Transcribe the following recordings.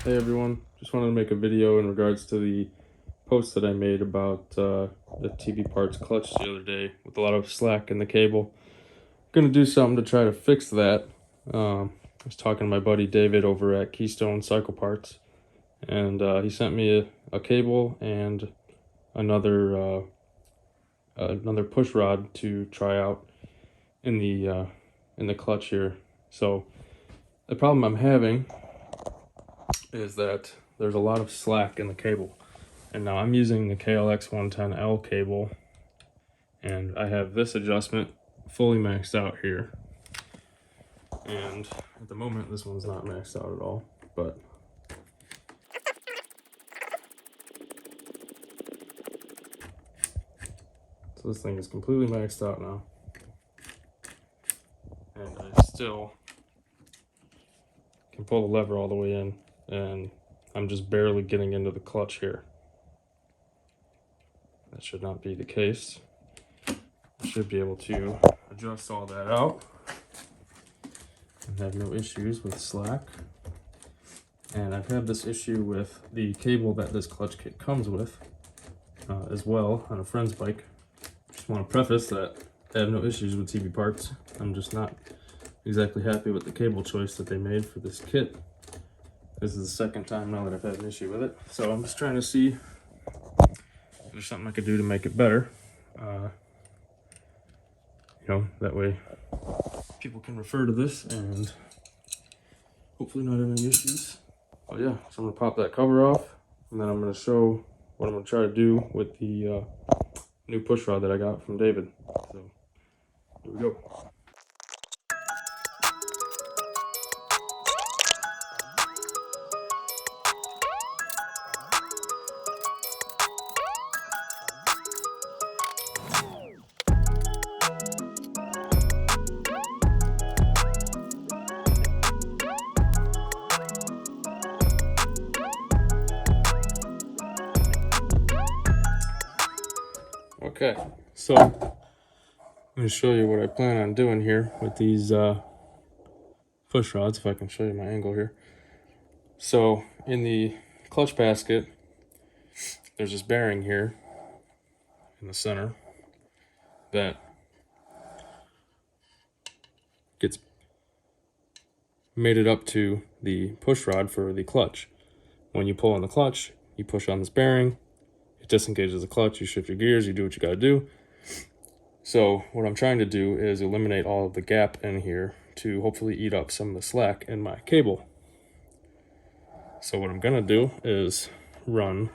Hey everyone, just wanted to make a video in regards to the post that I made about the Tbparts clutch the other day with a lot of slack in the cable. I'm gonna do something to try to fix that. I was talking to my buddy David over at Keystone Cycle Parts, and he sent me a cable and another push rod to try out in the clutch here. So the problem I'm having is that there's a lot of slack in the cable. And now I'm using the KLX110 cable, and I have this adjustment fully maxed out here. And at the moment, this one's not maxed out at all, but so this thing is completely maxed out now. And I still can pull the lever all the way in, and I'm just barely getting into the clutch here. That should not be the case. I should be able to adjust all that out and have no issues with slack. And I've had this issue with the cable that this clutch kit comes with as well on a friend's bike. Just want to preface that I have no issues with Tbparts. I'm just not exactly happy with the cable choice that they made for this kit. This is the second time now that I've had an issue with it. So I'm just trying to see if there's something I could do to make it better. That way people can refer to this and hopefully not have any issues. But yeah, so I'm gonna pop that cover off, and then I'm gonna show what I'm gonna try to do with the new push rod that I got from David. So here we go. Okay, so I'm going to show you what I plan on doing here with these push rods, if I can show you my angle here. So in the clutch basket, there's this bearing here in the center that gets mated up to the push rod for the clutch. When you pull on the clutch, you push on this bearing, it disengages the clutch, you shift your gears, you do what you gotta do. So what I'm trying to do is eliminate all of the gap in here to hopefully eat up some of the slack in my cable. So what I'm gonna do is run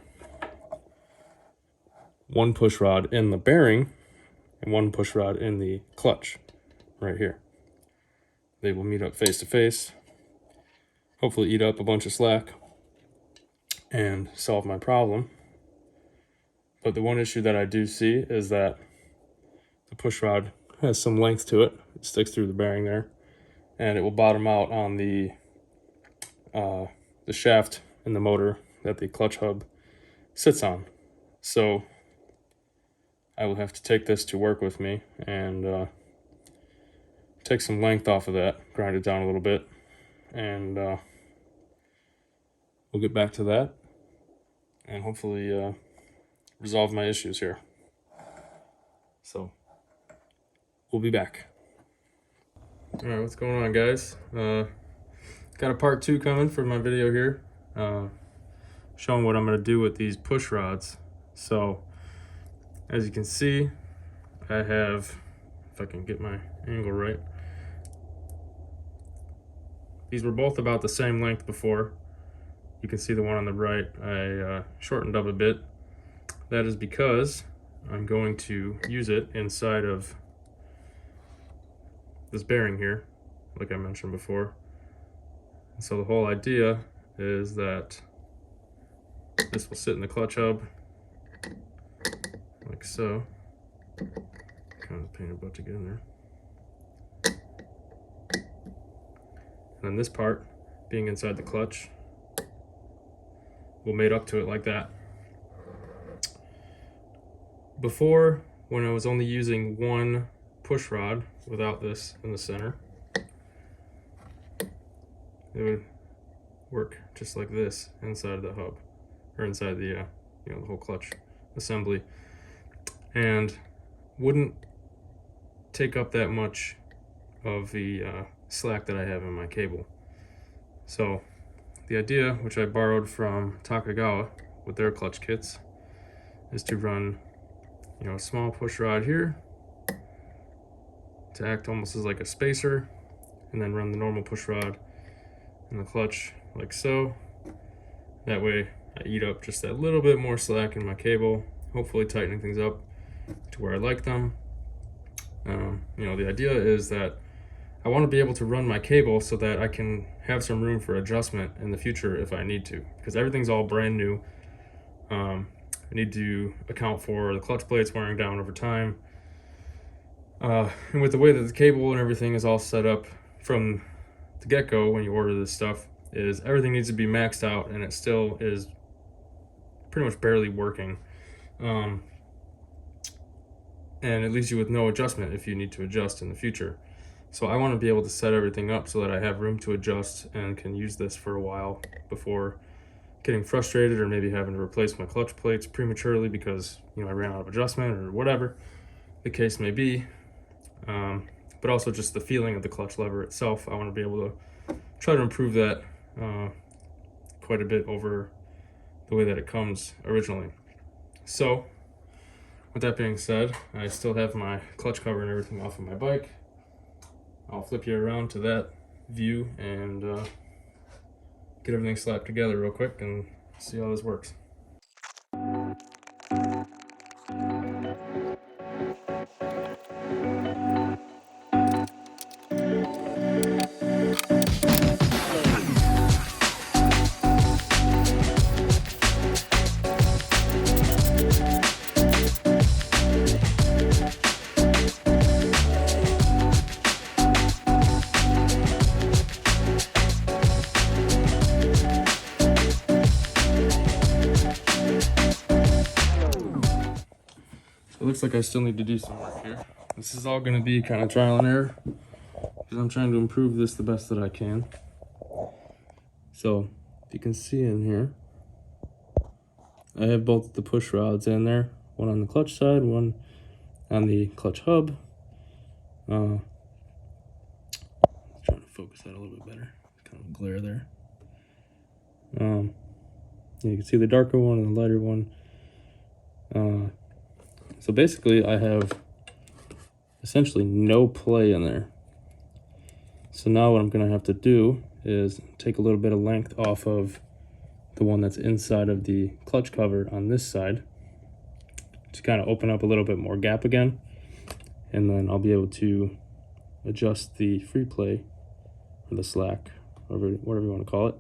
one push rod in the bearing and one push rod in the clutch right here. They will meet up face to face, hopefully eat up a bunch of slack and solve my problem. But the one issue that I do see is that the push rod has some length to it. It sticks through the bearing there, and it will bottom out on the shaft in the motor that the clutch hub sits on. So I will have to take this to work with me and take some length off of that, grind it down a little bit, and we'll get back to that and hopefully resolve my issues here. So we'll be back. All right, what's going on, guys? Got a part 2 coming for my video here, showing what I'm going to do with these push rods. So as you can see, I have, if I can get my angle right, these were both about the same length before. You can see the one on the right I shortened up a bit. That is because I'm going to use it inside of this bearing here, like I mentioned before. And so the whole idea is that this will sit in the clutch hub like so. Kind of pain about to get in there. And then this part, being inside the clutch, will mate up to it like that. Before, when I was only using one push rod without this in the center, it would work just like this inside the hub, or inside the the whole clutch assembly, and wouldn't take up that much of the slack that I have in my cable. So the idea, which I borrowed from Takagawa with their clutch kits, is to run a small push rod here to act almost as like a spacer, and then run the normal push rod in the clutch like so. That way I eat up just that little bit more slack in my cable, hopefully tightening things up to where I like them. The idea is that I want to be able to run my cable so that I can have some room for adjustment in the future if I need to, because everything's all brand new. I need to account for the clutch plates wearing down over time. And with the way that the cable and everything is all set up from the get-go when you order this stuff, is everything needs to be maxed out, and it still is pretty much barely working. And it leaves you with no adjustment if you need to adjust in the future. So I want to be able to set everything up so that I have room to adjust and can use this for a while before getting frustrated or maybe having to replace my clutch plates prematurely because I ran out of adjustment or whatever the case may be. But also just the feeling of the clutch lever itself. I want to be able to try to improve that quite a bit over the way that it comes originally. So with that being said, I still have my clutch cover and everything off of my bike. I'll flip you around to that view and get everything slapped together real quick and see how this works. It looks like I still need to do some work here. This is all going to be kind of trial and error because I'm trying to improve this the best that I can. So if you can see in here, I have both the push rods in there, one on the clutch side, one on the clutch hub. Trying to focus that a little bit better. Kind of glare there. You can see the darker one and the lighter one. So basically I have essentially no play in there. So now what I'm going to have to do is take a little bit of length off of the one that's inside of the clutch cover on this side to kind of open up a little bit more gap again. And then I'll be able to adjust the free play or the slack, whatever you want to call it,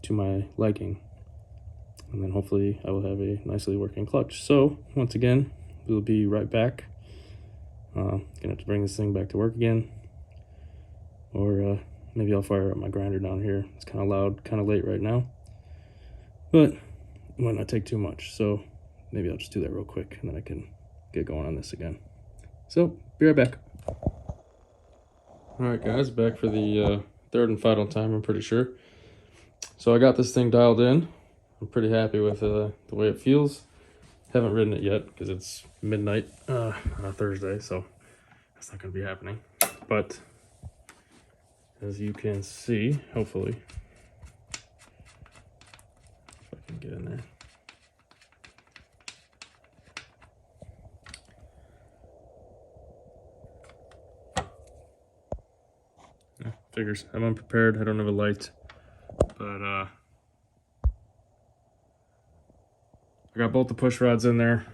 to my liking. And then hopefully I will have a nicely working clutch. So once again, we'll be right back. Gonna have to bring this thing back to work again, or maybe I'll fire up my grinder down here. It's kind of loud, kind of late right now, but it might not take too much. So maybe I'll just do that real quick and then I can get going on this again. So be right back. All right guys, back for the third and final time, I'm pretty sure. So I got this thing dialed in. I'm pretty happy with the way it feels. Haven't ridden it yet because it's midnight on a Thursday, so that's not going to be happening. But as you can see, hopefully, if I can get in there. Yeah, figures. I'm unprepared. I don't have a light, but I got both the push rods in there.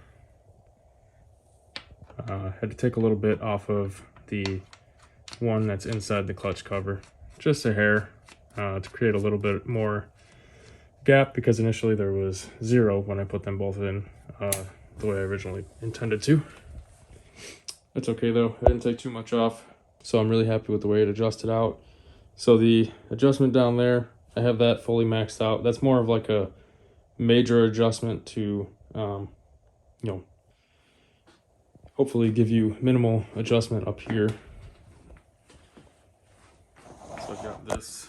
Had to take a little bit off of the one that's inside the clutch cover, just a hair, to create a little bit more gap, because initially there was 0 when I put them both in the way I originally intended to. That's okay though, I didn't take too much off, so I'm really happy with the way it adjusted out. So the adjustment down there, I have that fully maxed out. That's more of like a major adjustment to hopefully give you minimal adjustment up here. So I've got this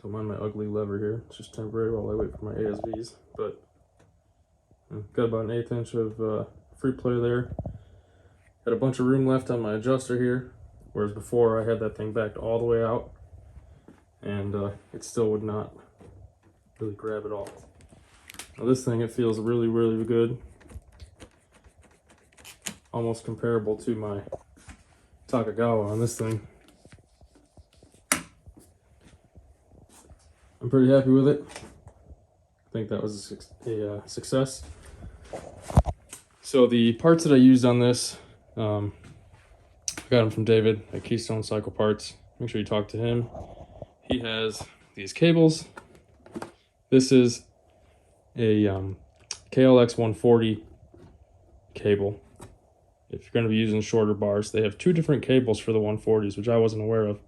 Don't mind my ugly lever here. It's just temporary while I wait for my ASVs. But got about an 1/8 inch of free play there. Had a bunch of room left on my adjuster here, whereas before I had that thing backed all the way out, and it still would not really grab at all. Now this thing, it feels really, really good. Almost comparable to my Takagawa on this thing. I'm pretty happy with it. I think that was a success. So the parts that I used on this, I got them from David at Keystone Cycle Parts. Make sure you talk to him. He has these cables. This is a KLX140 cable. If you're going to be using shorter bars, they have 2 different cables for the 140s, which I wasn't aware of.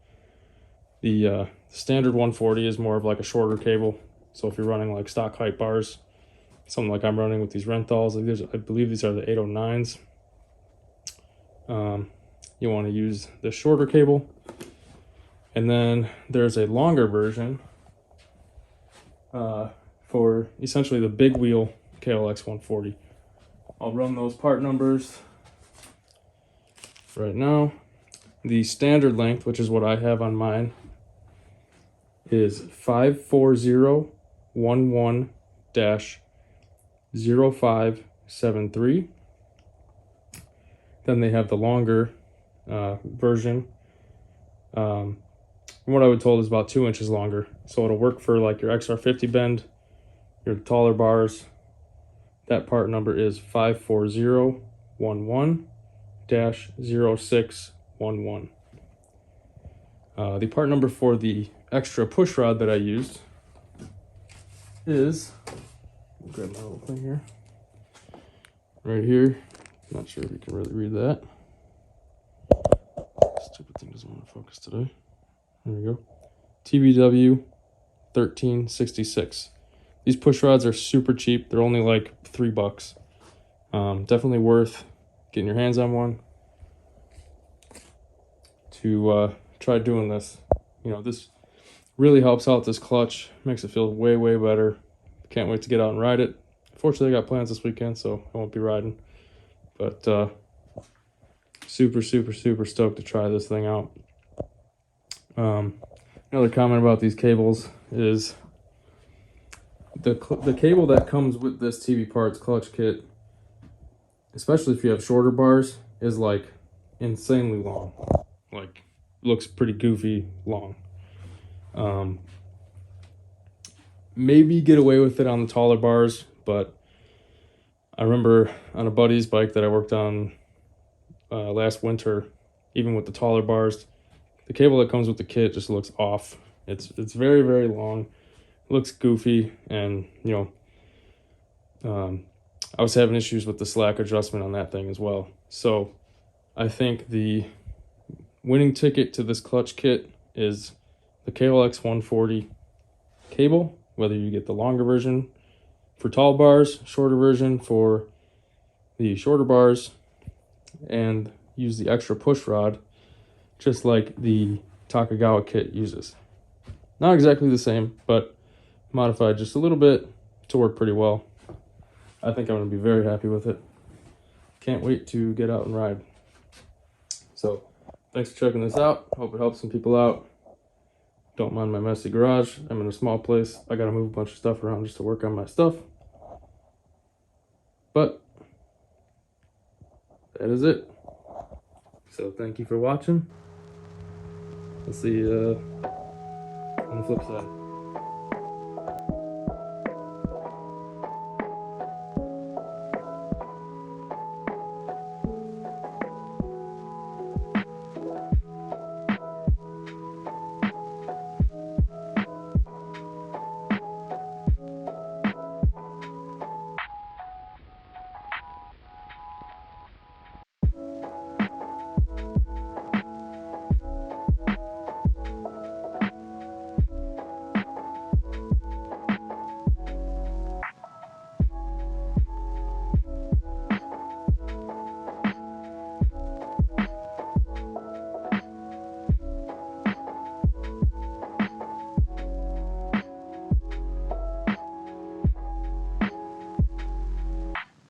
The standard 140 is more of like a shorter cable. So if you're running like stock height bars, something like I'm running with these Rentals, like I believe these are the 809s. You want to use the shorter cable. And then there's a longer version for essentially the big wheel KLX140. I'll run those part numbers right now. The standard length, which is what I have on mine, is 54011-0573. Then they have the longer version. From what I was told is about 2 inches longer. So it'll work for like your XR50 bend, your taller bars. That part number is 54011-0611. The part number for the extra push rod that I used is, grab my little thing here, right here. Not sure if you can really read that. Stupid thing doesn't want to focus today. There we go. TBW 1366. These push rods are super cheap. They're only like $3. Definitely worth getting your hands on one to try doing this. You know, this really helps out this clutch, makes it feel way, way better. Can't wait to get out and ride it. Fortunately, I got plans this weekend, so I won't be riding. But super, super, super stoked to try this thing out. Another comment about these cables is the cable that comes with this Tbparts clutch kit, especially if you have shorter bars, is like insanely long. Like, looks pretty goofy long. Maybe get away with it on the taller bars, but I remember on a buddy's bike that I worked on last winter, even with the taller bars, the cable that comes with the kit just looks off. It's very, very long. It looks goofy, and you know, I was having issues with the slack adjustment on that thing as well. So I think the winning ticket to this clutch kit is the KLX140 cable, whether you get the longer version for tall bars, shorter version for the shorter bars, and use the extra push rod, just like the Takagawa kit uses. Not exactly the same, but modified just a little bit to work pretty well. I think I'm going to be very happy with it. Can't wait to get out and ride. So, thanks for checking this out. Hope it helps some people out. Don't mind my messy garage. I'm in a small place. I gotta move a bunch of stuff around just to work on my stuff. But that is it. So thank you for watching. I'll see you on the flip side.